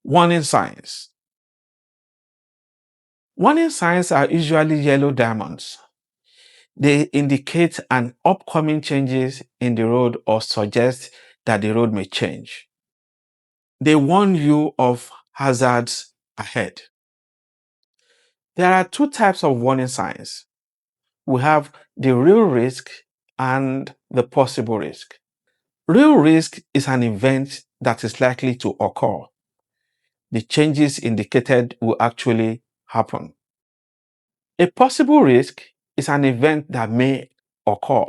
Warning signs. Warning signs are usually yellow diamonds. They indicate an upcoming changes in the road or suggest that the road may change. They warn you of hazards ahead. There are two types of warning signs. We have the real risk and the possible risk. Real risk is an event that is likely to occur. The changes indicated will actually happen. A possible risk is an event that may occur,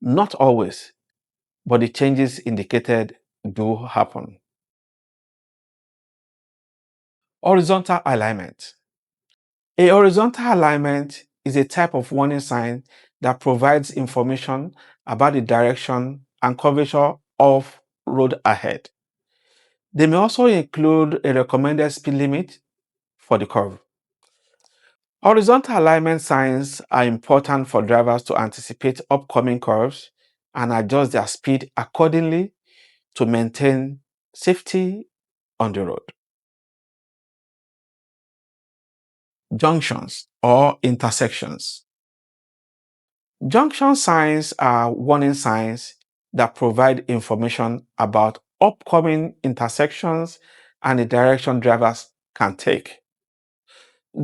not always, but the changes indicated do happen. Horizontal alignment. A horizontal alignment is a type of warning sign that provides information about the direction and curvature of road ahead. They may also include a recommended speed limit for the curve. Horizontal alignment signs are important for drivers to anticipate upcoming curves and adjust their speed accordingly to maintain safety on the road. Junctions or intersections. Junction signs are warning signs that provide information about upcoming intersections and the direction drivers can take.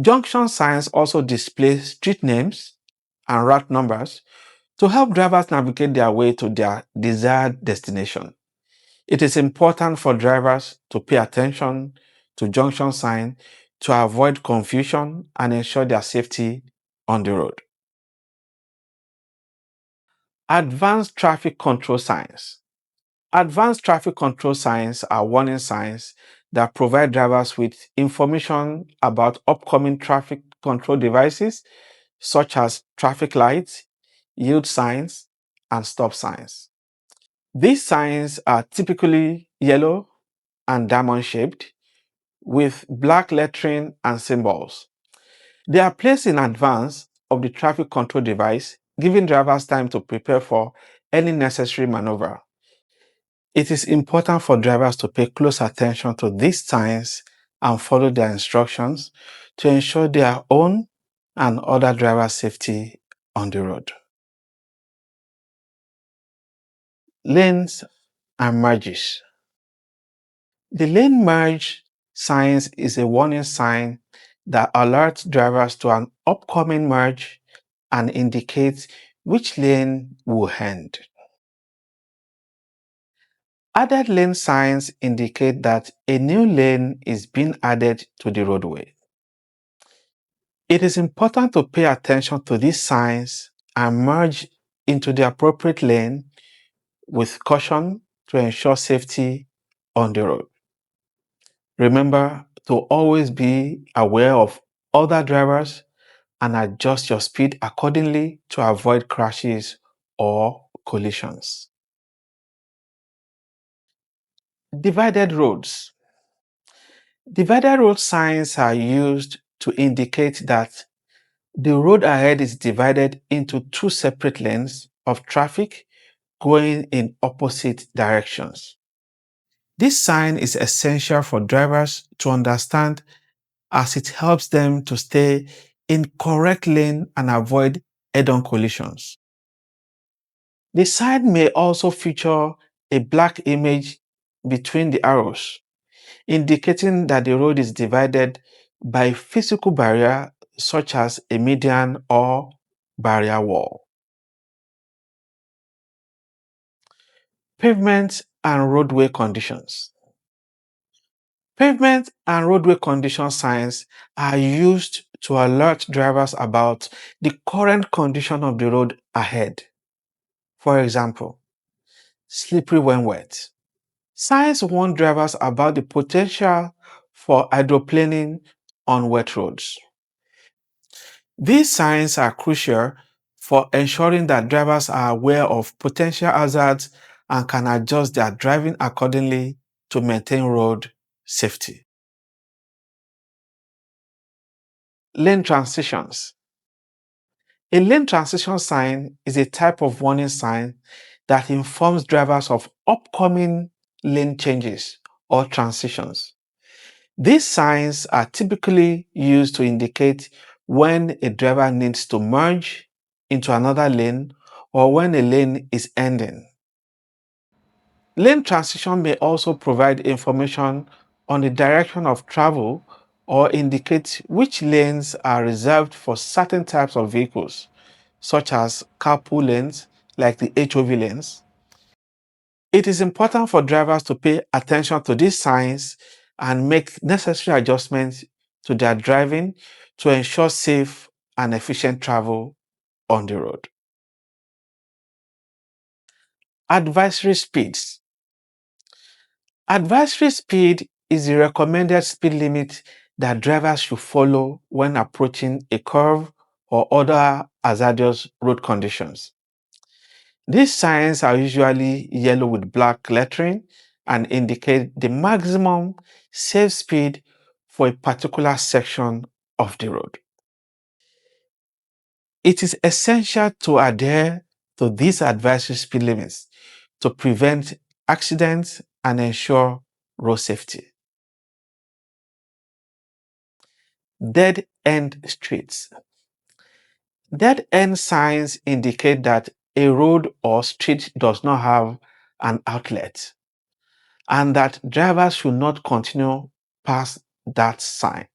Junction signs also display street names and route numbers to help drivers navigate their way to their desired destination. It is important for drivers to pay attention to junction signs to avoid confusion and ensure their safety on the road. Advanced traffic control signs. Advanced traffic control signs are warning signs that provide drivers with information about upcoming traffic control devices such as traffic lights, yield signs, and stop signs. These signs are typically yellow and diamond-shaped with black lettering and symbols. They are placed in advance of the traffic control device, giving drivers time to prepare for any necessary maneuver. It is important for drivers to pay close attention to these signs and follow their instructions to ensure their own and other drivers' safety on the road. Lanes and merges. The lane merge sign is a warning sign that alerts drivers to an upcoming merge and indicates which lane will end. Added lane signs indicate that a new lane is being added to the roadway. It is important to pay attention to these signs and merge into the appropriate lane with caution to ensure safety on the road. Remember to always be aware of other drivers and adjust your speed accordingly to avoid crashes or collisions. Divided roads. Divided road signs are used to indicate that the road ahead is divided into two separate lanes of traffic going in opposite directions. This sign is essential for drivers to understand as it helps them to stay in correct lane and avoid head-on collisions. The sign may also feature a black image between the arrows, indicating that the road is divided by a physical barrier such as a median or barrier wall. Pavement and roadway conditions. Pavement and roadway condition signs are used to alert drivers about the current condition of the road ahead. For example, slippery when wet. Signs warn drivers about the potential for hydroplaning on wet roads. These signs are crucial for ensuring that drivers are aware of potential hazards and can adjust their driving accordingly to maintain road safety. Lane transitions. A lane transition sign is a type of warning sign that informs drivers of upcoming lane changes or transitions. These signs are typically used to indicate when a driver needs to merge into another lane or when a lane is ending. Lane transition may also provide information on the direction of travel or indicate which lanes are reserved for certain types of vehicles, such as carpool lanes like the HOV lanes. It is important for drivers to pay attention to these signs and make necessary adjustments to their driving to ensure safe and efficient travel on the road. Advisory speeds. Advisory speed is the recommended speed limit that drivers should follow when approaching a curve or other hazardous road conditions. These signs are usually yellow with black lettering and indicate the maximum safe speed for a particular section of the road. It is essential to adhere to these advisory speed limits to prevent accidents and ensure road safety. Dead end streets. Dead end signs indicate that a road or street does not have an outlet and that drivers should not continue past that sign.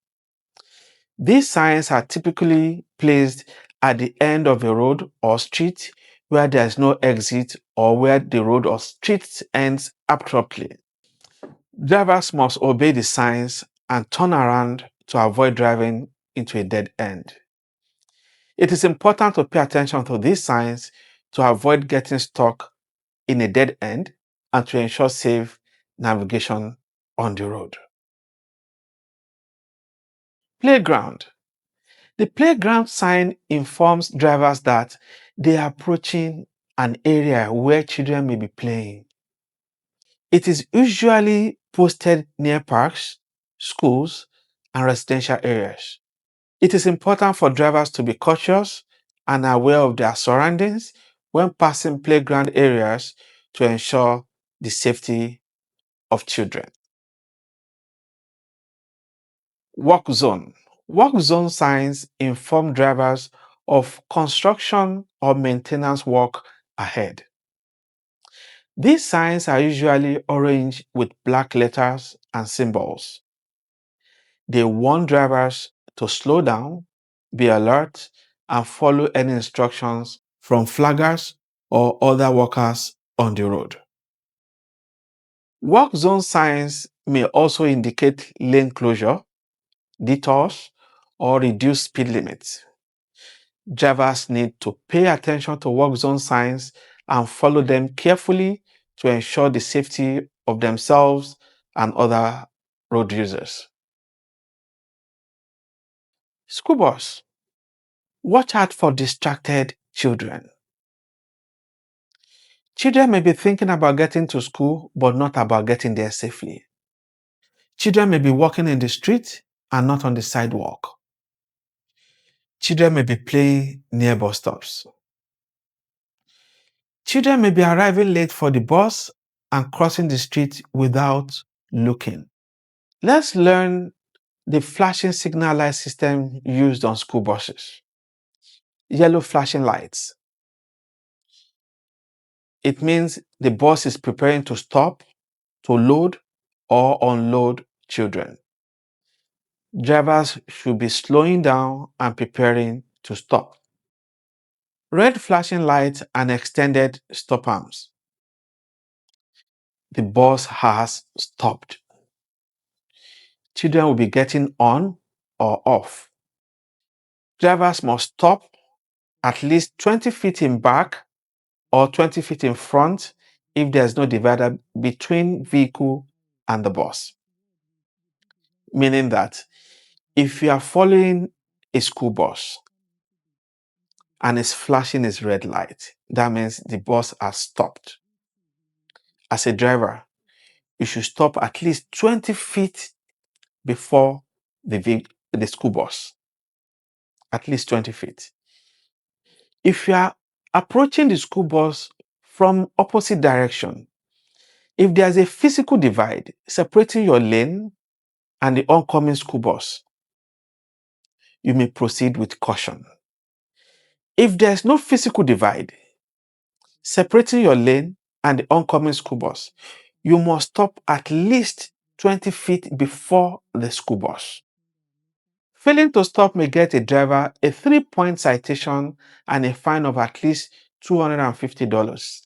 These signs are typically placed at the end of a road or street where there is no exit or where the road or street ends abruptly. Drivers must obey the signs and turn around to avoid driving into a dead end. It is important to pay attention to these signs to avoid getting stuck in a dead end and to ensure safe navigation on the road. Playground. The playground sign informs drivers that they are approaching an area where children may be playing. It is usually posted near parks, schools, and residential areas. It is important for drivers to be cautious and aware of their surroundings when passing playground areas to ensure the safety of children. Work zone. Work zone signs inform drivers of construction or maintenance work ahead. These signs are usually orange with black letters and symbols. They warn drivers to slow down, be alert, and follow any instructions from flaggers or other workers on the road. Work zone signs may also indicate lane closure, detours, or reduced speed limits. Drivers need to pay attention to work zone signs and follow them carefully to ensure the safety of themselves and other road users. School bus. Watch out for distracted children. Children may be thinking about getting to school, but not about getting there safely. Children may be walking in the street and not on the sidewalk. Children may be playing near bus stops. Children may be arriving late for the bus and crossing the street without looking. Let's learn the flashing signal light system used on school buses. Yellow flashing lights. It means the bus is preparing to stop, to load or unload children. Drivers should be slowing down and preparing to stop. Red flashing lights and extended stop arms. The bus has stopped. Children will be getting on or off. Drivers must stop at least 20 feet in back or 20 feet in front if there's no divider between vehicle and the bus. Meaning that if you are following a school bus and it's flashing its red light, that means the bus has stopped. As a driver, you should stop at least 20 feet before the school bus. At least 20 feet. If you are approaching the school bus from opposite direction, if there's a physical divide separating your lane and the oncoming school bus, you may proceed with caution. If there is no physical divide separating your lane and the oncoming school bus, you must stop at least 20 feet before the school bus. Failing to stop may get a driver a 3-point citation and a fine of at least $250.